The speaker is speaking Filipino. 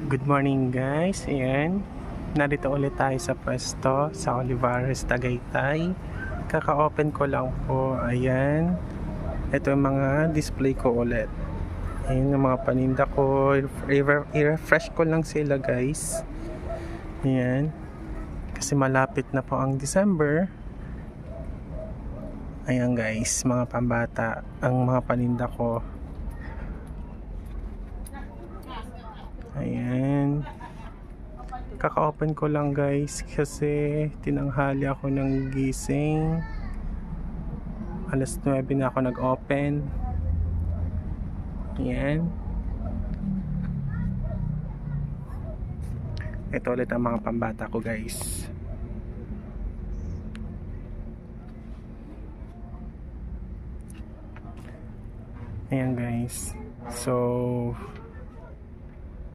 Good morning guys, ayan. Narito ulit tayo sa pwesto sa Olivares, Tagaytay. Kaka-open ko lang po, ayan. Ito yung mga display ko ulit. Ayan yung mga paninda ko. I-refresh ko lang sila guys. Ayan. Kasi malapit na po ang December. Ayan guys, mga pambata ang mga paninda ko. Ayan. Kaka-open ko lang guys kasi tinanghali ako ng gising. Alas 9 na ako nag-open. Ayan. Ito ulit ang mga pambata ko guys. Ayan guys. So